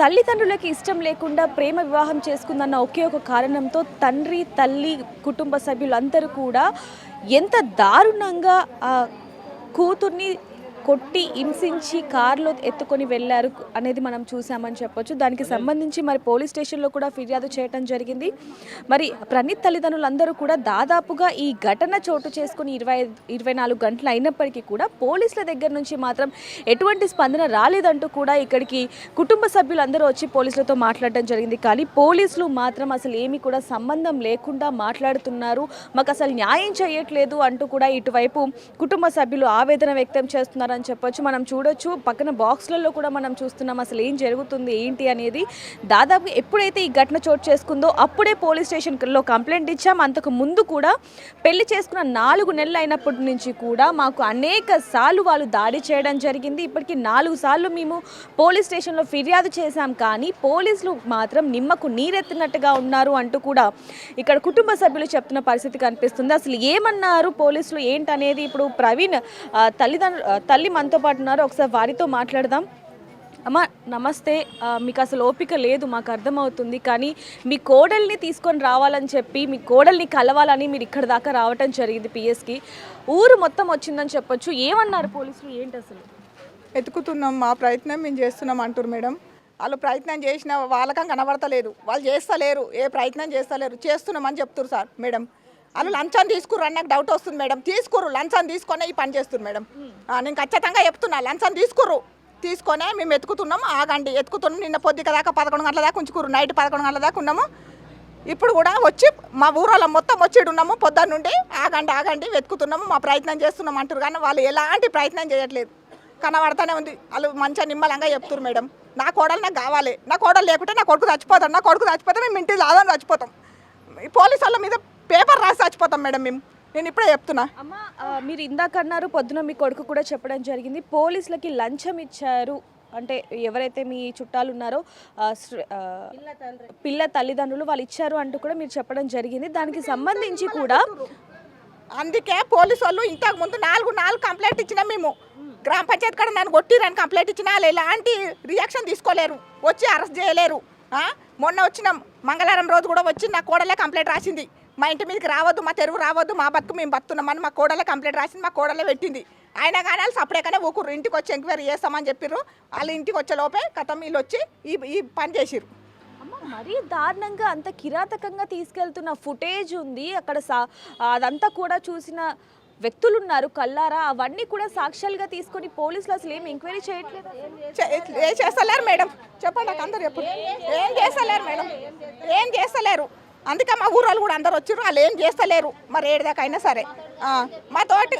తల్లిదండ్రులకి ఇష్టం లేకుండా ప్రేమ వివాహం చేసుకుందన్న ఒకే ఒక కారణంతో తండ్రి, తల్లి, కుటుంబ సభ్యులందరూ కూడా ఎంత దారుణంగా ఆ కూతుర్ని కొట్టి హింసించి కారులో ఎత్తుకొని వెళ్ళారు అనేది మనం చూసామని చెప్పొచ్చు. దానికి సంబంధించి మరి పోలీస్ స్టేషన్లో కూడా ఫిర్యాదు చేయడం జరిగింది. మరి ప్రణీత్ తల్లిదండ్రులందరూ కూడా దాదాపుగా ఈ ఘటన చోటు చేసుకుని 24 గంటలు అయినప్పటికీ కూడా పోలీసుల దగ్గర నుంచి మాత్రం ఎటువంటి స్పందన రాలేదంటూ కూడా ఇక్కడికి కుటుంబ సభ్యులందరూ వచ్చి పోలీసులతో మాట్లాడడం జరిగింది. కానీ పోలీసులు మాత్రం అసలు ఏమీ కూడా సంబంధం లేకుండా మాట్లాడుతున్నారు, మాకు అసలు న్యాయం చేయట్లేదు అంటూ కూడా ఇటువైపు కుటుంబ సభ్యులు ఆవేదన వ్యక్తం చేస్తున్నారు అని చెప్పొచ్చు. మనం చూడొచ్చు, పక్కన బాక్స్లలో కూడా మనం చూస్తున్నాం అసలు ఏం జరుగుతుంది ఏంటి అనేది. దాదాపు ఎప్పుడైతే ఈ ఘటన చోటు చేసుకుందో అప్పుడే పోలీస్ స్టేషన్లో కంప్లైంట్ ఇచ్చాం. అంతకు ముందు కూడా పెళ్లి చేసుకున్న 4 నెలలు అయినప్పటి నుంచి కూడా మాకు అనేక సార్లు వాళ్ళు దాడి చేయడం జరిగింది. ఇప్పటికీ 4 సార్లు మేము పోలీస్ స్టేషన్లో ఫిర్యాదు చేశాం, కానీ పోలీసులు మాత్రం నిమ్మకు నీరెత్తినట్టుగా ఉన్నారు అంటూ కూడా ఇక్కడ కుటుంబ సభ్యులు చెప్తున్న పరిస్థితి కనిపిస్తుంది. అసలు ఏమన్నారు పోలీసులు ఏంటనేది ఇప్పుడు ప్రవీణ్ తల్లి మనతో పాటు ఉన్నారు, ఒకసారి వారితో మాట్లాడదాం. అమ్మ నమస్తే. మీకు అసలు ఓపిక లేదు మాకు అర్థమవుతుంది, కానీ మీ కోడల్ని తీసుకొని రావాలని చెప్పి మీ కోడల్ని కలవాలని మీరు ఇక్కడ దాకా రావటం జరిగింది పిఎస్కి. ఊరు మొత్తం వచ్చిందని చెప్పొచ్చు. ఏమన్నారు పోలీసులు, ఏంటి అసలు? వెతుకుతున్నాం, మా ప్రయత్నం మేము చేస్తున్నాం అంటారు మేడం. వాళ్ళు ప్రయత్నం చేసిన వాళ్ళకం కనబడతలేదు, వాళ్ళు చేస్తలేరు, ఏ ప్రయత్నం చేస్తలేరు. చేస్తున్నామని చెప్తున్నారు సార్ మేడం. వాళ్ళు లంచం తీసుకుర్రు అని నాకు డౌట్ వస్తుంది మేడం. తీసుకుర్రు, లంచం తీసుకొనే ఈ పని చేస్తున్నారు మేడం. నేను ఖచ్చితంగా చెప్తున్నా, లంచం తీసుకొనే మేము ఎత్తుకుతున్నాం. ఆగండి, ఎత్తుకుతున్నాం. నిన్న పొద్దుక దాకా 11 గంటల దాకా ఉంచుకుర్రు, నైట్ 11 గంటల దాకా ఉన్నాము. ఇప్పుడు కూడా వచ్చి మా ఊరోళ్ళం మొత్తం వచ్చేడు ఉన్నాము పొద్దున్న నుండి. ఆగండి వెతుకుతున్నాము, మా ప్రయత్నం చేస్తున్నాం అంటారు, కానీ వాళ్ళు ఎలాంటి ప్రయత్నం చేయట్లేదు. కనబడతానే ఉంది. వాళ్ళు మంచిగా నిమ్మలంగా చెప్తున్నారు మేడం. నా కోడలు నాకు కావాలి, నా కోడలు లేకుంటే నా కొడుకు చచ్చిపోతాడు, నా కొడుకు చచ్చిపోతే మేము ఇంటికి లాదని చచ్చిపోతాం. ఈ పోలీసు వాళ్ళ మీద పేపర్ రాసి చచ్చిపోతాం మేడం మేము. నేను ఇప్పుడే చెప్తున్నా. అమ్మ మీరు ఇందాక అన్నారు, పొద్దున మీ కొడుకు కూడా చెప్పడం జరిగింది పోలీసులకి లంచం ఇచ్చారు అంటే, ఎవరైతే మీ చుట్టాలు ఉన్నారో పిల్ల తల్లిదండ్రులు వాళ్ళు ఇచ్చారు అంటూ కూడా మీరు చెప్పడం జరిగింది. దానికి సంబంధించి కూడా అందుకే పోలీసు వాళ్ళు ఇంతకు ముందు 4 కంప్లైంట్ ఇచ్చినాం మేము. గ్రామ పంచాయతీ కాడ నన్ను కొట్టిరని కంప్లైంట్ ఇచ్చినా వాళ్ళు ఎలాంటి రియాక్షన్ తీసుకోలేరు, వచ్చి అరెస్ట్ చేయలేరు. మొన్న వచ్చినాం మంగళవారం రోజు కూడా వచ్చి నా కోడలే కంప్లైంట్ రాసింది. మా ఇంటి మీదకి రావద్దు, మా తెరువు రావద్దు, మా బతుకు మేము బతున్నామని మా కోడలే కంప్లైంట్ రాసింది, మా కోడలే పెట్టింది. అయినా కానీ వాళ్ళు సపరేట్గానే ఊకుర్రు. ఇంటికి వచ్చి ఎంక్వైరీ చేస్తామని చెప్పిర్రు. వాళ్ళు ఇంటికి వచ్చే లోపే కథం వీళ్ళు వచ్చి ఈ పని చేసిర్రు. మరీ దారుణంగా అంత కిరాతకంగా తీసుకెళ్తున్న ఫుటేజ్ ఉంది అక్కడ. అదంతా కూడా చూసిన వ్యక్తులు ఉన్నారు కల్లారా, అవన్నీ కూడా సాక్ష్యాలుగా తీసుకొని పోలీసులు అసలు ఏం ఎంక్వైరీ చేయట్లేదు. ఏం చేస్తలేరు మేడం, చెప్పండి నాకు అందరు చెప్పండి. ఏం చేస్తలేరు మేడం, ఏం చేస్తలేరు. అందుకే మా ఊరోళ్ళు కూడా అందరు వచ్చారు, వాళ్ళు ఏం చేస్తలేరు. మరి ఏడు అయినా సరే మా తోటి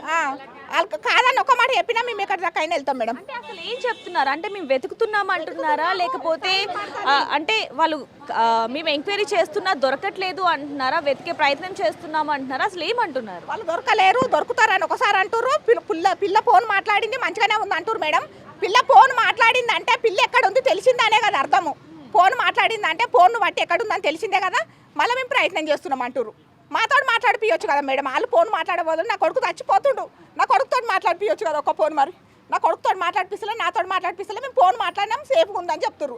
వాళ్ళకి కాదని ఒక మాట చెప్పినా మేము ఎక్కడి దాకా అయినా వెళ్తాం మేడం. అంటే అసలు ఏం చెప్తున్నారు అంటే, మేము వెతుకుతున్నాం అంటున్నారా, లేకపోతే అంటే వాళ్ళు మేము ఎంక్వైరీ చేస్తున్నా దొరకట్లేదు అంటున్నారా, వెతికే ప్రయత్నం చేస్తున్నాము అంటున్నారా, అసలు ఏమంటున్నారు? వాళ్ళు దొరకలేరు, దొరుకుతారని ఒకసారి అంటారు. పిల్ల ఫోన్ మాట్లాడింది మంచిగానే ఉంది అంటారు మేడం. పిల్ల ఫోన్ మాట్లాడింది అంటే పిల్ల ఎక్కడ ఉంది తెలిసిందనే కదా అర్థము. ఫోన్ మాట్లాడింది అంటే ఫోన్ బట్టి ఎక్కడ ఉందని తెలిసిందే కదా. మళ్ళీ మేము ప్రయత్నం చేస్తున్నాం అంటారు. మాతో మాట్లాడిపియొచ్చు కదా మేడం. వాళ్ళు ఫోన్ మాట్లాడబోదు, నా కొడుకు చచ్చిపోతుండు, నా కొడుకుతో మాట్లాడిపియొచ్చు కదా ఒక ఫోన్. మరి నా కొడుకుతో మాట్లాడిపిస్తలే, నాతో మాట్లాడిపిస్తలే, మేము ఫోన్ మాట్లాడినాం సేఫ్గా ఉందని చెప్తారు.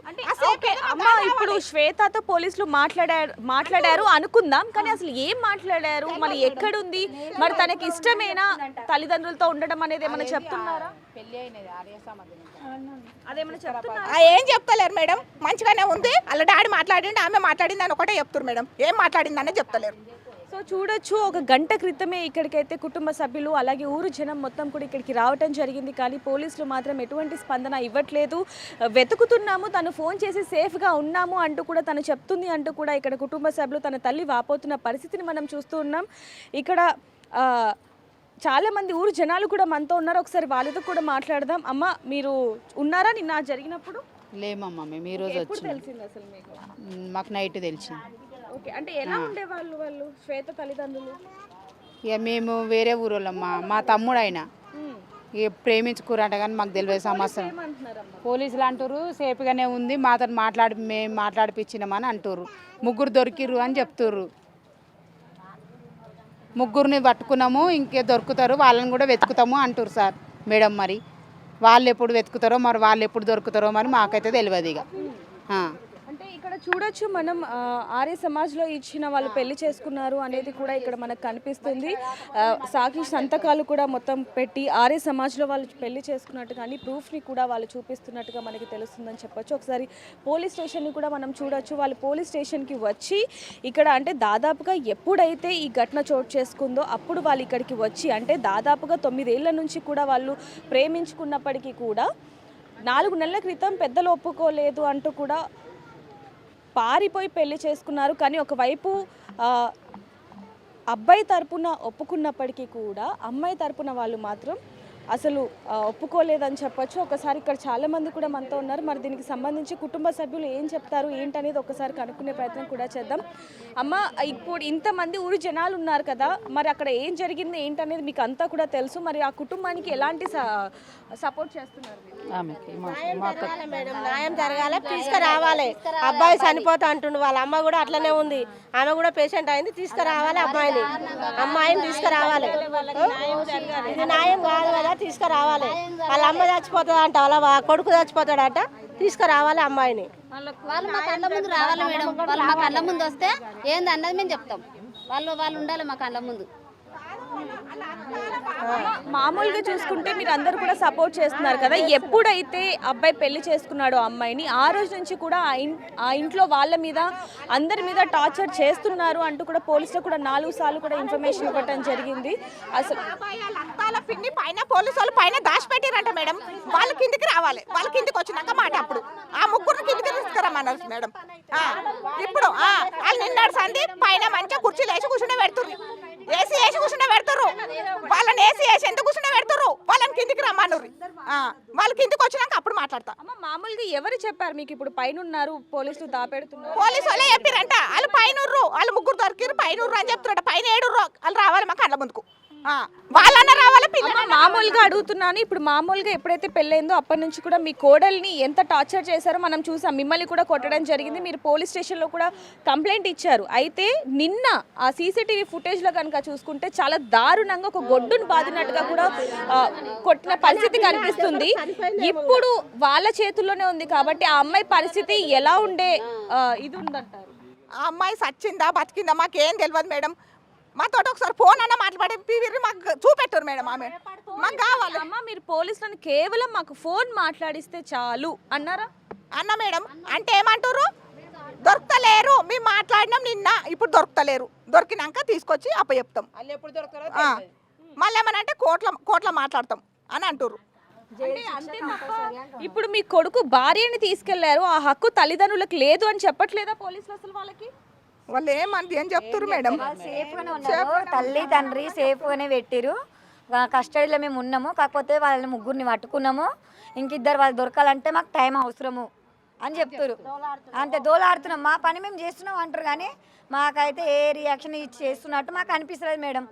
అమ్మ ఇప్పుడు శ్వేతతో పోలీసులు మాట్లాడారు అనుకుందాం, కానీ అసలు ఏం మాట్లాడారు, మళ్ళీ ఎక్కడుంది, మరి తనకి ఇష్టమేనా తల్లిదండ్రులతో ఉండడం అనేది ఏమైనా చెప్తున్నారా? అదేమైనా చెప్తున్నా? ఏం చెప్తలేరు మేడం. మంచిగానే ఉంది, వాళ్ళ డాడీ మాట్లాడింది, ఆమె మాట్లాడింది అని ఒకటే చెప్తారు మేడం. ఏం మాట్లాడిందనే చెప్తలేరు. సో చూడొచ్చు, ఒక గంట క్రితమే ఇక్కడికైతే కుటుంబ సభ్యులు అలాగే ఊరు జనం మొత్తం కూడా ఇక్కడికి రావటం జరిగింది, కానీ పోలీసులు మాత్రం ఎటువంటి స్పందన ఇవ్వట్లేదు. వెతుకుతున్నాము, తను ఫోన్ చేసి సేఫ్గా ఉన్నాము అంటూ కూడా తను చెప్తుంది అంటూ కూడా ఇక్కడ కుటుంబ సభ్యులు తన తల్లి వాపోతున్న పరిస్థితిని మనం చూస్తూ ఉన్నాం. ఇక్కడ చాలామంది ఊరు జనాలు కూడా మనతో ఉన్నారు, ఒకసారి వాళ్ళతో కూడా మాట్లాడదాం. అమ్మ మీరు ఉన్నారా నిన్న జరిగినప్పుడు? లేమమ్మా, మేము ఈరోజు వచ్చింది. తెలిసింది అసలు మీకు? మాకు నైట్ తెలిసింది. ఓకే, అంటే ఎలా ఉండేవాళ్ళు వాళ్ళు శ్వేత తల్లిదండ్రులు? ఇక మేము వేరే ఊరోళ్ళమ్మా, మా తమ్ముడు ఆయన ఇక ప్రేమించుకురంట, కానీ మాకు తెలియదు సంవత్సరం. పోలీసులు అంటారు సేఫ్గానే ఉంది, మాతో మేము మాట్లాడిపించినామని అంటారు. 3 దొరికిర్రు అని చెప్తుర్రు. 3 పట్టుకున్నాము, ఇంకే దొరుకుతారు, వాళ్ళని కూడా వెతుకుతాము అంటారు సార్ మేడం. మరి వాళ్ళు ఎప్పుడు వెతుకుతారో, మరి వాళ్ళు ఎప్పుడు దొరుకుతారో మరి మాకైతే తెలియదు. ఇక అంటే ఇక్కడ చూడొచ్చు మనం ఆర్య సమాజ్లో ఇచ్చిన వాళ్ళు పెళ్లి చేసుకున్నారు అనేది కూడా ఇక్కడ మనకు కనిపిస్తుంది. సాక్షి సంతకాలు కూడా మొత్తం పెట్టి ఆర్య సమాజ్లో వాళ్ళు పెళ్లి చేసుకున్నట్టు కానీ ప్రూఫ్ని కూడా వాళ్ళు చూపిస్తున్నట్టుగా మనకి తెలుస్తుందని చెప్పొచ్చు. ఒకసారి పోలీస్ స్టేషన్ని కూడా మనం చూడొచ్చు. వాళ్ళు పోలీస్ స్టేషన్కి వచ్చి ఇక్కడ అంటే దాదాపుగా ఎప్పుడైతే ఈ ఘటన చోటు చేసుకుందో అప్పుడు వాళ్ళు ఇక్కడికి వచ్చి అంటే దాదాపుగా 9 ఏళ్ల నుంచి కూడా వాళ్ళు ప్రేమించుకున్నప్పటికీ కూడా 4 నెలల క్రితం పెద్దలు ఒప్పుకోలేదు అంటూ కూడా పారిపోయి పెళ్లి చేసుకున్నారు. కానీ ఒకవైపు అబ్బాయి తరపున ఒప్పుకున్నప్పటికీ కూడా అమ్మాయి తరపున వాళ్ళు మాత్రం అసలు ఒప్పుకోలేదని చెప్పొచ్చు. ఒకసారి ఇక్కడ చాలామంది కూడా మనతో ఉన్నారు. మరి దీనికి సంబంధించి కుటుంబ సభ్యులు ఏం చెప్తారు ఏంటనేది ఒకసారి కనుక్కునే ప్రయత్నం కూడా చేద్దాం. అమ్మ, ఇప్పుడు ఇంతమంది ఊరి జనాలు ఉన్నారు కదా, మరి అక్కడ ఏం జరిగింది ఏంటనేది మీకు అంతా కూడా తెలుసు. మరి ఆ కుటుంబానికి ఎలాంటి సపోర్ట్ చేస్తున్నారు? న్యాయం జరగాలి, తీసుకురావాలి. అబ్బాయి చనిపోతా అంటుండు, వాళ్ళ అమ్మ కూడా అట్లనే ఉంది, ఆమె కూడా పేషెంట్ అయింది, తీసుకురావాలి అమ్మాయిని తీసుకురావాలి. ఇది న్యాయం కాదు కదా, తీసుకురావాలి. వాళ్ళ అమ్మ చచ్చిపోతుంది అంట, వాళ్ళ కొడుకు చచ్చిపోతాడట, తీసుకురావాలి అమ్మాయిని. వాళ్ళు మా కళ్ళ ముందు రావాలి మేడం, వాళ్ళు మా కళ్ళ ముందు వస్తే ఏంది అన్నది మేము చెప్తాం. వాళ్ళు ఉండాలి మా కళ్ళ ముందు. మామూలుగా చూసుకుంటే మీరు అందరూ కూడా సపోర్ట్ చేస్తున్నారు కదా, ఎప్పుడైతే అబ్బాయి పెళ్లి చేసుకున్నాడో అమ్మాయిని ఆ రోజు నుంచి కూడా ఆ ఇంట్లో వాళ్ళ మీద అందరి మీద టార్చర్ చేస్తున్నారు అంటూ కూడా పోలీసులు కూడా 4 సార్లు కూడా ఇన్ఫర్మేషన్ ఇవ్వడం జరిగింది. అసలు పిన్ని పైన పోలీసు వాళ్ళు పైన దాచిపెట్టారంట మేడం. వాళ్ళ కిందికి రావాలి, వాళ్ళ కిందికి వచ్చినాక మాట అప్పుడు ఆ ముగ్గురు కిందికి తీసుకురమ్మన్నారు మేడం. ఇప్పుడు వాళ్ళు నిన్నాడు సంది పైన మంచిగా కుర్చీలు వేసి కూర్చుంటే పెడుతుర్రు, ఏసీ వేసి కూర్చుంటే పెడుతుర్రు, వాళ్ళని ఏసీ వేసి ఎందుకు కూర్చుంటే పెడుతుర్రు, వాళ్ళని కిందికి రమ్మన్నారు. వాళ్ళ కిందికి వచ్చినాక అప్పుడు మాట్లాడతా. అమ్మ, మామూలుగా ఎవరు చెప్పారు మీకు ఇప్పుడు పైన ఉన్నారు పోలీసులు దాపెడుతున్నారు? పోలీసు వాళ్ళే చెప్పారంట, వాళ్ళు పైన వాళ్ళు ముగ్గురు దొరికిరు పైన అని చెప్తున్నారట. పైన 7 వాళ్ళు రావాలి మా కళ్ళ ముందుకు, వాళ్ళన్న రావాలి. మామూలుగా అడుగుతున్నాను, ఇప్పుడు మామూలుగా ఎప్పుడైతే పెళ్ళైందో అప్పటి నుంచి కూడా మీ కోడల్ని ఎంత టార్చర్ చేశారో మనం చూసాం. మిమ్మల్ని కూడా కొట్టడం జరిగింది, మీరు పోలీస్ స్టేషన్లో కూడా కంప్లైంట్ ఇచ్చారు. అయితే నిన్న ఆ సీసీటీవీ ఫుటేజ్లో కనుక చూసుకుంటే చాలా దారుణంగా ఒక గొడ్డును బాదినట్టుగా కూడా కొట్టిన పరిస్థితి కనిపిస్తుంది. ఇప్పుడు వాళ్ళ చేతుల్లోనే ఉంది కాబట్టి ఆ అమ్మాయి పరిస్థితి ఎలా ఉండే ఇది ఉందంటారు? ఆ అమ్మాయి సచ్చిందా బతికిందా మాకేం తెలియదు మేడం. మాతో ఒకసారి ఫోన్ అన్న మాట్లాడి మాకు చూపెట్టారు మేడం. ఆమె మాకు కావాలి. అమ్మ, మీరు పోలీసులను కేవలం మాకు ఫోన్ మాట్లాడిస్తే చాలు అన్నారా? అన్న మేడం అంటే ఏమంటారు, దొరకలేరు, మేము మాట్లాడినాం నిన్న, ఇప్పుడు దొరకలేరు, దొరికినాక తీసుకొచ్చి చెప్తాం. మళ్ళీ ఏమనంటే కోట్ల మాట్లాడతాం అని అంటారు. ఇప్పుడు మీ కొడుకు భార్యని తీసుకెళ్లారు, ఆ హక్కు తల్లిదండ్రులకు లేదు అని చెప్పట్లేదా పోలీసులు? అసలు వాళ్ళు ఏం చెప్తారు మేడం? తల్లి తండ్రి సేఫ్గానే పెట్టిరు, కస్టడీలో మేము ఉన్నాము. కాకపోతే వాళ్ళని ముగ్గురిని పట్టుకున్నాము, ఇంకిద్దరు వాళ్ళు దొరకాలంటే మాకు టైం అవసరము అని చెప్తారు. అంతే దోలాడుతున్నాం, మా పని మేము చేస్తున్నాం అంటారు. కానీ మాకైతే ఏ రియాక్షన్ ఇచ్చి చేస్తున్నట్టు మాకు అనిపిస్తుంది మేడం.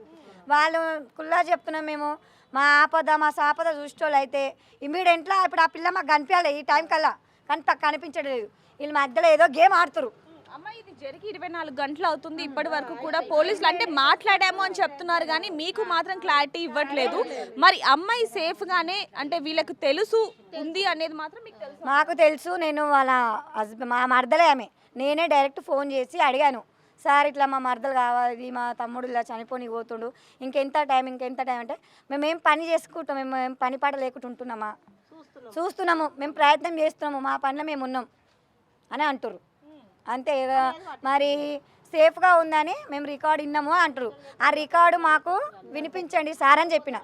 వాళ్ళు కుల్లా చెప్తున్నాం మేము, మా సాపద చూసేవాళ్ళు అయితే ఇమీడియట్లా ఇప్పుడు ఆ పిల్ల మాకు కనిపించాలి ఈ టైం కల్లా, కానీ కనిపించలేదు. వీళ్ళు మధ్యలో ఏదో గేమ్ ఆడుతురు. అమ్మ, ఇది జరిగి 24 గంటలు అవుతుంది, ఇప్పటి వరకు కూడా పోలీసులు అంటే మాట్లాడాము అని చెప్తున్నారు కానీ మీకు మాత్రం క్లారిటీ ఇవ్వట్లేదు. మరి అమ్మాయి సేఫ్ గానే అంటే వీళ్ళకి తెలుసు ఉంది అనేది మాత్రం మీకు తెలుసు? మాకు తెలుసు, నేను వాళ్ళ మా మరదలే ఆమె. నేనే డైరెక్ట్ ఫోన్ చేసి అడిగాను, సార్ ఇట్లా మా మరదలు కావాలి, మా తమ్ముడు ఇలా చనిపోని పోతుండు, ఇంకెంత టైం అంటే మేమేం పని చేసుకుంటాం, మేము ఏం పని పాట లేకుండా ఉంటున్నామా, చూస్తున్నాము, మేము ప్రయత్నం చేస్తున్నాము, మా పనిలో మేము ఉన్నాం అని అంటారు. అంతే మరి సేఫ్గా ఉందని మేము రికార్డు విన్నాము అంటారు. ఆ రికార్డు మాకు వినిపించండి సార్ అని చెప్పిన.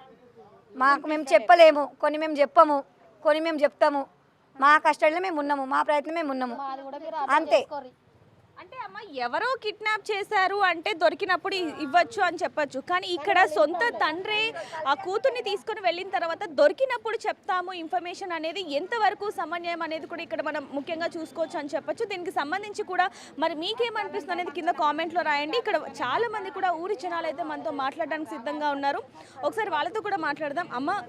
మేము చెప్పలేము, కొన్ని మేము చెప్పము, కొన్ని మేము చెప్తాము. మా కస్టడీలో మేము ఉన్నాము, మా ప్రయత్నం మేము ఉన్నాము, అంతే. అంటే అమ్మ, ఎవరో కిడ్నాప్ చేశారు అంటే దొరికినప్పుడు ఇవ్వచ్చు అని చెప్పొచ్చు. కానీ ఇక్కడ సొంత తండ్రి ఆ కూతుర్ని తీసుకొని వెళ్ళిన తర్వాత దొరికినప్పుడు చెప్తాము ఇన్ఫర్మేషన్ అనేది ఎంతవరకు సమన్వయం అనేది కూడా ఇక్కడ మనం ముఖ్యంగా చూసుకోవచ్చు అని చెప్పొచ్చు. దీనికి సంబంధించి కూడా మరి మీకేమనిపిస్తుంది అనేది కింద కామెంట్లో రాయండి. ఇక్కడ చాలా మంది కూడా ఊరి జనాలు అయితే మనతో మాట్లాడడానికి సిద్ధంగా ఉన్నారు. ఒకసారి వాళ్ళతో కూడా మాట్లాడదాం. అమ్మ,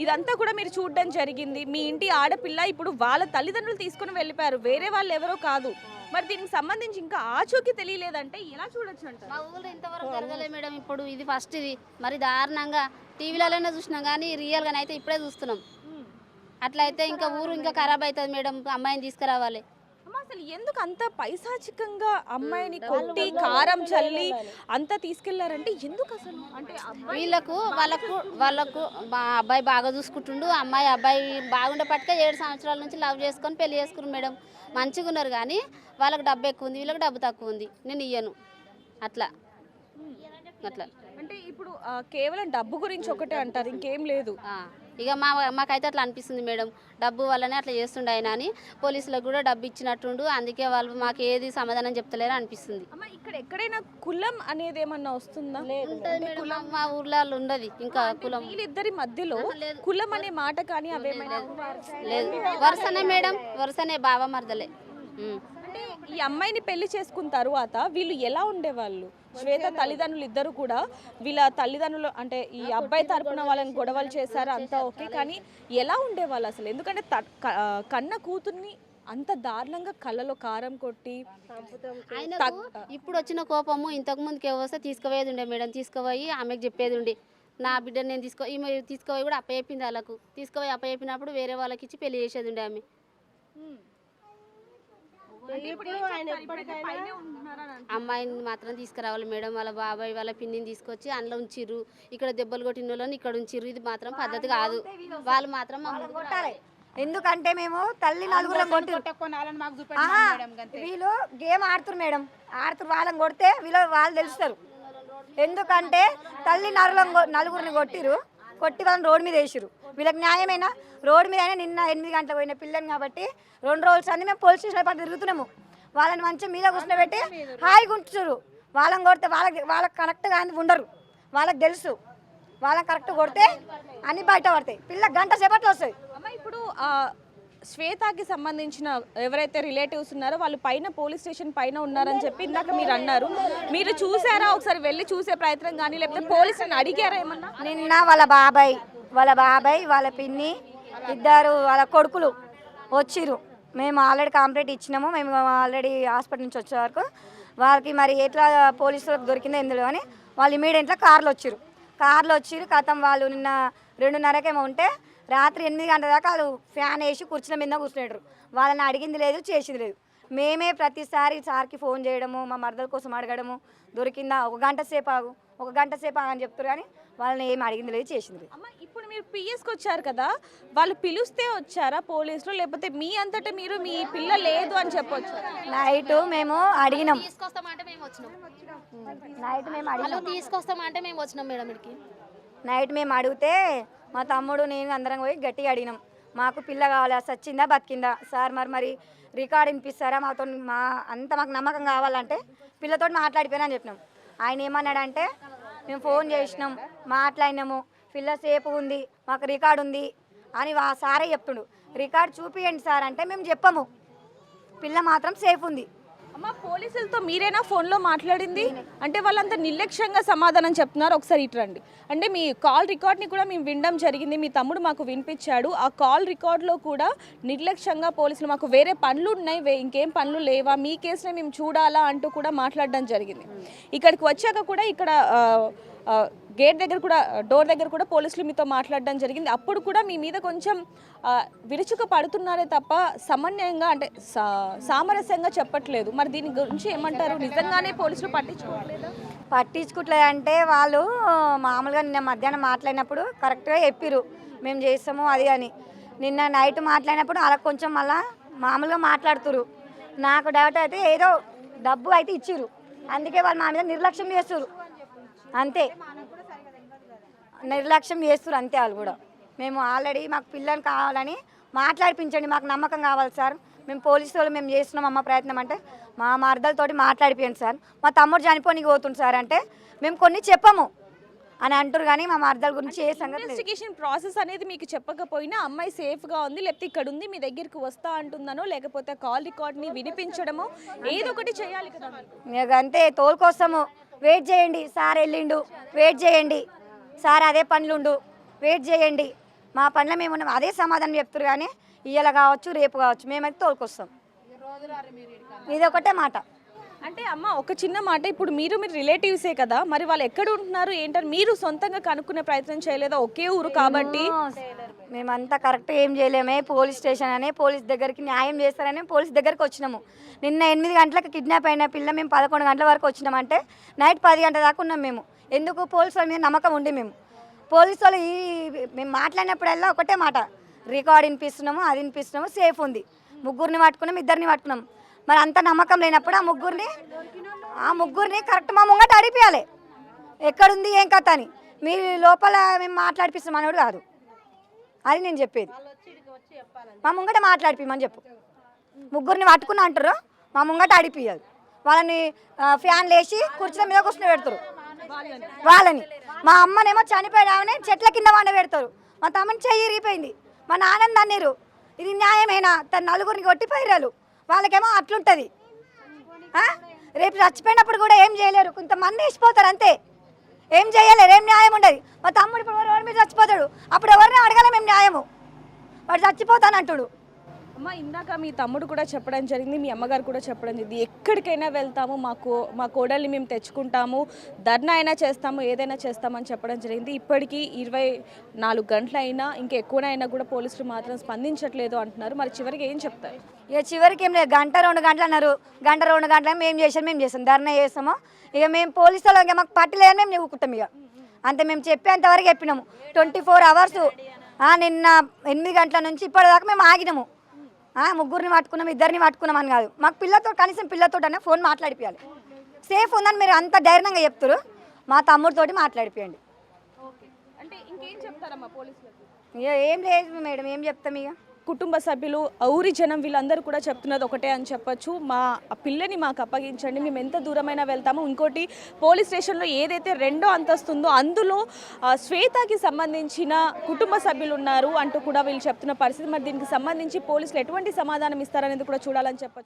ఇదంతా కూడా మీరు చూడడం జరిగింది, మీ ఇంటి ఆడపిల్ల ఇప్పుడు వాళ్ళ తల్లిదండ్రులు తీసుకొని వెళ్ళిపోయారు, వేరే వాళ్ళు ఎవరో కాదు. మరి దీనికి సంబంధించి ఇంకా ఆచూకీ తెలియలేదంటే ఎలా చూడొచ్చు అంటారు? మా ఊళ్ళో ఇంతవరకు జరగలేదు మేడం, ఇప్పుడు ఇది ఫస్ట్. ఇది మరి దారుణంగా టీవీలలోనే చూసినాం కానీ రియల్గానే అయితే ఇప్పుడే చూస్తున్నాం. అట్లయితే ఇంకా ఊరు ఇంకా ఖరాబ్ అవుతుంది మేడం, అమ్మాయిని తీసుకురావాలి. అమ్మ, అసలు ఎందుకు అంత పైశాచికంగా అమ్మాయిని కొట్టి కారం చల్లి అంతా తీసుకెళ్లారంటే ఎందుకు అసలు? అంటే వాళ్ళకు మా అబ్బాయి బాగా చూసుకుంటుండు, అబ్బాయి బాగుండేపట్టుగా 7 సంవత్సరాల నుంచి లవ్ చేసుకొని పెళ్లి చేసుకున్నారు మేడం. మంచిగా ఉన్నారు కానీ వాళ్ళకి డబ్బు ఎక్కువ ఉంది, వీళ్ళకి డబ్బు తక్కువ ఉంది, నేను ఇయ్యను అట్లా. అంటే ఇప్పుడు కేవలం డబ్బు గురించి ఒకటే అంటారు, ఇంకేం లేదు. ఇక మాకైతే అట్లా అనిపిస్తుంది మేడం, డబ్బు వల్లనే అట్లా చేస్తుండే ఆయన అని. పోలీసులకు కూడా డబ్బు ఇచ్చినట్టుండు, అందుకే వాళ్ళు మాకు ఏది సమాధానం చెప్తలేరు అనిపిస్తుంది. అమ్మ ఇక్కడ ఎక్కడైనా కులం అనేది ఏమన్నా వస్తుందా? మా ఊర్లో ఉండదు ఇంకా కులం. వీళ్ళిద్దరి మధ్యలో కులం అనే మాట కానీ అవేమైనా లేదు, వరుసనే మేడం, వరుసనే బావ మరదలే. అంటే ఈ అమ్మాయిని పెళ్లి చేసుకున్న తర్వాత వీళ్ళు ఎలా ఉండేవాళ్ళు? శ్వేత తల్లిదండ్రులు ఇద్దరు కూడా వీళ్ళ తల్లిదండ్రులు అంటే ఈ అబ్బాయి తరపున వాళ్ళని గొడవలు చేశారు, అంతా ఓకే, కానీ ఎలా ఉండేవాళ్ళు అసలు? ఎందుకంటే కన్న కూతుర్ని అంత దారుణంగా కళ్ళలో కారం కొట్టి ఆయనకు ఇప్పుడు వచ్చిన కోపము ఇంతకు ముందుకే వస్తే తీసుకుపోయేది ఉండే మేడం. తీసుకుపోయి ఆమెకు చెప్పేది ఉండే, నా బిడ్డను నేను ఈమె తీసుకుపోయి కూడా అప్పచెప్పింది వాళ్ళకు. తీసుకుపోయి అప్పచెప్పినప్పుడు వేరే వాళ్ళకి ఇచ్చి పెళ్లి చేసేది ఉండే ఆమె. అమ్మాయిని మాత్రం తీసుకురావాలి మేడం, వాళ్ళ బాబాయ్ వాళ్ళ పిన్నిని తీసుకొచ్చి అందులో ఉంచిర్రు. ఇక్కడ దెబ్బలు కొట్టిన వాళ్ళని ఇక్కడ ఉంచిర్రు, ఇది మాత్రం పద్ధతి కాదు. వాళ్ళు మాత్రం కొట్టాలి. ఎందుకంటే మేము తల్లి నలుగురం వీళ్ళు గేమ్ ఆడుతున్నారు మేడం, ఆడుతున్నారు. వాళ్ళని కొడితే వాళ్ళు తెలుస్తారు. ఎందుకంటే తల్లి నలుగురిని కొట్టిరు, కొట్టి వాళ్ళని రోడ్డు మీద వేసిరు. వీళ్ళకి న్యాయమైనా రోడ్డు మీద అయినా నిన్న 8 గంటలకు పోయిన పిల్లని కాబట్టి 2 రోజులు అన్నీ మేము పోలీస్ స్టేషన్ పట్టి తిరుగుతున్నాము. వాళ్ళని మంచిగా మీద కూర్చోబెట్టి హాయిగా ఉంచుతారు. వాళ్ళని కొడితే వాళ్ళకి కరెక్ట్గా ఉండరు, వాళ్ళకి తెలుసు. వాళ్ళని కరెక్ట్ కొడితే అన్ని బయట పడతాయి. పిల్ల గంట సేపట్లో వస్తాయి. అమ్మ ఇప్పుడు శ్వేతకి సంబంధించిన ఎవరైతే రిలేటివ్స్ ఉన్నారో వాళ్ళు పైన పోలీస్ స్టేషన్ పైన ఉన్నారని చెప్పి ఇందాక మీరు అన్నారు. మీరు చూసారా? ఒకసారి వెళ్ళి చూసే ప్రయత్నం కానీ లేకపోతే పోలీసుని అడిగారా ఏమన్నా? నిన్న వాళ్ళ బాబాయ్ వాళ్ళ పిన్ని ఇద్దరు వాళ్ళ కొడుకులు వచ్చిర్రు. మేము ఆల్రెడీ కంప్లైంట్ ఇచ్చినాము. మేము ఆల్రెడీ హాస్పిటల్ నుంచి వచ్చే వరకు వాళ్ళకి మరి ఎట్లా పోలీసులకు దొరికిందో ఎందులో అని వాళ్ళు ఇమీడియట్గా కార్లో వచ్చిర్రు. కథం వాళ్ళు నిన్న 2:30కేమో ఉంటే రాత్రి 8 గంటల దాకా వాళ్ళు ఫ్యాన్ వేసి కూర్చున్న మీద కూర్చునేటారు. వాళ్ళని అడిగింది లేదు, చేసింది లేదు. మేమే ప్రతిసారి సార్కి ఫోన్ చేయడము, మా మరదల కోసం అడగడము, దొరికిందా 1 గంట సేపు ఆగు అని చెప్తారు, కానీ వాళ్ళని ఏమి అడిగింది లేదు, చేసింది లేదు. అమ్మ ఇప్పుడు మీరు పిఎస్కి వచ్చారు కదా, వాళ్ళు పిలుస్తే వచ్చారా పోలీసులు, లేకపోతే మీ అంతటా మీరు మీ పిల్ల లేదు అని చెప్పొచ్చు? నైట్ మేము అడిగినాం, తీసుకొస్తామంటే మేము వచ్చినాం. తీసుకొస్తామంటే మేము వచ్చినాం మేడం. ఇక్కడికి నైట్ మేము అడిగితే మా తమ్ముడు నేను అందరం పోయి గట్టిగా అడిగినాం, మాకు పిల్ల కావాలి, సచ్చిందా బతికిందా సార్, మరి రికార్డ్ వినిపిస్తారా, మాకు నమ్మకం కావాలంటే పిల్లతో మాట్లాడిపోయినా అని చెప్పినాం. ఆయన ఏమన్నాడంటే మేము ఫోన్ చేసినాం, మాట్లాడినాము, పిల్ల సేపు ఉంది, మాకు రికార్డు ఉంది అని సారే చెప్తుండు. రికార్డు చూపియండి సార్ అంటే మేము చెప్పము, పిల్ల మాత్రం సేఫ్ ఉంది. అమ్మ పోలీసులతో మీరేనా ఫోన్లో మాట్లాడింది? అంటే వాళ్ళంతా నిర్లక్ష్యంగా సమాధానం చెప్తున్నారు. ఒకసారి ఇటు రండి. అంటే మీ కాల్ రికార్డ్ని కూడా మేము వినడం జరిగింది, మీ తమ్ముడు మాకు వినిపించాడు. ఆ కాల్ రికార్డులో కూడా నిర్లక్ష్యంగా పోలీసులు మాకు వేరే పనులు ఉన్నాయి, ఇంకేం పనులు లేవా, మీ కేసునే మేము చూడాలా అంటూ కూడా మాట్లాడడం జరిగింది. ఇక్కడికి వచ్చాక కూడా ఇక్కడ గేట్ దగ్గర కూడా డోర్ దగ్గర కూడా పోలీసులు మీతో మాట్లాడడం జరిగింది. అప్పుడు కూడా మీ మీద కొంచెం విరుచుక పడుతున్నారే తప్ప సమన్వయంగా అంటే సామరస్యంగా చెప్పట్లేదు. మరి దీని గురించి ఏమంటారు? నిజంగానే పోలీసులు పట్టించుకోవట్లేదంటే వాళ్ళు మామూలుగా నిన్న మధ్యాహ్నం మాట్లాడినప్పుడు కరెక్ట్గా చెప్పిరు మేము చేస్తాము అది అని. నిన్న నైట్ మాట్లాడినప్పుడు అలా కొంచెం మళ్ళీ మామూలుగా మాట్లాడుతురు. నాకు డౌట్ అయితే ఏదో డబ్బు అయితే ఇచ్చిరు, అందుకే వాళ్ళు మా మీద నిర్లక్ష్యం చేస్తురు, అంతే నిర్లక్ష్యం చేస్తున్నారు అంతే. వాళ్ళు కూడా మేము ఆల్రెడీ మాకు పిల్లని కావాలని మాట్లాడిపించండి, మాకు నమ్మకం కావాలి సార్, మేము పోలీసు వాళ్ళు మేము చేస్తున్నాం అమ్మ ప్రయత్నం అంటే మా మరదలతోటి మాట్లాడిపోయండి సార్, మా తమ్ముడు చనిపోనికి పోతుంది సార్ అంటే మేము కొన్ని చెప్పము అని అంటారు, కానీ మా మరదల గురించి ఏ సంగతి ఇన్వెస్టిగేషన్ ప్రాసెస్ అనేది మీకు చెప్పకపోయినా అమ్మాయి సేఫ్గా ఉంది, లేకపోతే ఇక్కడ ఉంది మీ దగ్గరికి వస్తా అంటుందనో లేకపోతే కాల్ రికార్డ్ని వినిపించడమో ఏదో ఒకటి చేయాలి కదా. అంతే తోలుకొస్తాము, వెయిట్ చేయండి సార్ వెళ్ళిండు, వెయిట్ చేయండి సార్ అదే పనులుండు, వెయిట్ చేయండి, మా పనుల మేము ఉన్నాం అదే సమాధానం చెప్తారు, కానీ ఇవాళ కావచ్చు రేపు కావచ్చు మేమైతే తోలుకొస్తాం, ఇది ఒకటే మాట. అంటే అమ్మ ఒక చిన్న మాట, ఇప్పుడు మీరు రిలేటివ్సే కదా, మరి వాళ్ళు ఎక్కడ ఉంటున్నారు ఏంటని మీరు సొంతంగా కనుక్కునే ప్రయత్నం చేయలేదా? ఒకే ఊరు కాబట్టి మేమంతా కరెక్ట్ ఏం చేయలేమే, పోలీస్ స్టేషన్ అనే పోలీస్ దగ్గరికి న్యాయం చేస్తారని పోలీస్ దగ్గరికి వచ్చినాము. నిన్న 8 గంటలకు కిడ్నాప్ అయిన పిల్ల మేము 11 గంటల వరకు వచ్చినామంటే నైట్ 10 గంటల దాకా ఉన్నాం మేము. ఎందుకు? పోలీసు వాళ్ళ మీద నమ్మకం ఉండి మేము పోలీసు వాళ్ళు మేము మాట్లాడినప్పుడల్లా ఒకటే మాట, రికార్డ్ వినిపిస్తున్నాము, అది వినిపిస్తున్నాము, సేఫ్ ఉంది. ముగ్గురిని పట్టుకున్నాం, 2 పట్టుకున్నాం. మరి అంత నమ్మకం లేనప్పుడు ఆ ముగ్గురిని కరెక్ట్ మా ముంగట అడిపియాలి, ఎక్కడుంది ఏం కథ అని. మీరు లోపల మేము మాట్లాడిపిస్తాం అనేవాడు కాదు, అది నేను చెప్పేది. మా ముంగట మాట్లాడిపిమని చెప్పు. ముగ్గురిని పట్టుకుని అంటారు, మా ముంగట అడిపియాలి. వాళ్ళని ఫ్యాన్లు వేసి కుర్చీల మీద కూర్చుని పెడతారు వాళ్ళని. మా అమ్మనేమో చనిపోయామని చెట్ల కింద వండ పెడతారు. మా తమ్మని చెయ్యి ఇరిగిపోయింది, మా నాన్నని అన్నారు. ఇది న్యాయమేనా? తన నలుగురిని కొట్టి పైరాలు, వాళ్ళకేమో అట్లుంటుంది. రేపు చచ్చిపోయినప్పుడు కూడా ఏం చేయలేరు, కొంతమంది వేసిపోతారు అంతే, ఏం చేయలేరు, ఏం న్యాయం ఉండదు. మా తమ్ముడు ఇప్పుడు ఎవరి మీద చచ్చిపోతాడు, అప్పుడు ఎవరిని అడగాలి మేము న్యాయము, వాడు చచ్చిపోతానంటాడు. అమ్మ, ఇందాక మీ తమ్ముడు కూడా చెప్పడం జరిగింది, మీ అమ్మగారు కూడా చెప్పడం జరిగింది, ఎక్కడికైనా వెళ్తాము, మా కోడల్ని మేము తెచ్చుకుంటాము, ధర్నా అయినా చేస్తాము, ఏదైనా చేస్తామని చెప్పడం జరిగింది. ఇప్పటికీ 24 గంటలైనా ఇంకా ఎక్కువనైనా కూడా పోలీసులు మాత్రం స్పందించట్లేదు అంటున్నారు. మరి చివరికి ఏం చెప్తారు? ఇక చివరికి ఏం లేదు, 1-2 గంటలు అన్నారు. 1-2 గంటలు మేము చేస్తాం, ధర్నా చేస్తాము. ఇక మేము పోలీసు వాళ్ళకి మాకు పట్టలేదని మేము చెప్పుకుంటాం. ఇక అంతే, మేము చెప్పేంతవరకు చెప్పినాము. 24 అవర్స్ నిన్న 8 గంటల నుంచి ఇప్పటిదాకా మేము ఆగినాము. ముగ్గురిని పట్టుకున్నాం, 2 పట్టుకున్నాం అని కాదు, మాకు పిల్లతో కనీసం పిల్లతోటనే ఫోన్ మాట్లాడిపోయాలి. సేఫ్ ఉందని మీరు అంత ధైర్యంగా చెప్తారు, మా తమ్ముడితోటి మాట్లాడిపోయండి. అంటే ఇంకేం చెప్తారమ్మా పోలీసులకు? ఇక ఏం లేదు మేడం, ఏం చెప్తాం. ఇక కుటుంబ సభ్యులు, ఊరి జనం వీళ్ళందరూ కూడా చెప్తున్నది ఒకటే అని చెప్పొచ్చు, మా పిల్లని మాకు అప్పగించండి, మేము ఎంత దూరమైనా వెళ్తాము. ఇంకోటి, పోలీస్ స్టేషన్లో ఏదైతే 2వ అంతస్తు ఉందో అందులో శ్వేతకి సంబంధించిన కుటుంబ సభ్యులు ఉన్నారు అంటూ కూడా వీళ్ళు చెప్తున్న పరిస్థితి. మరి దీనికి సంబంధించి పోలీసులు ఎటువంటి సమాధానం ఇస్తారనేది కూడా చూడాలని చెప్పొచ్చు.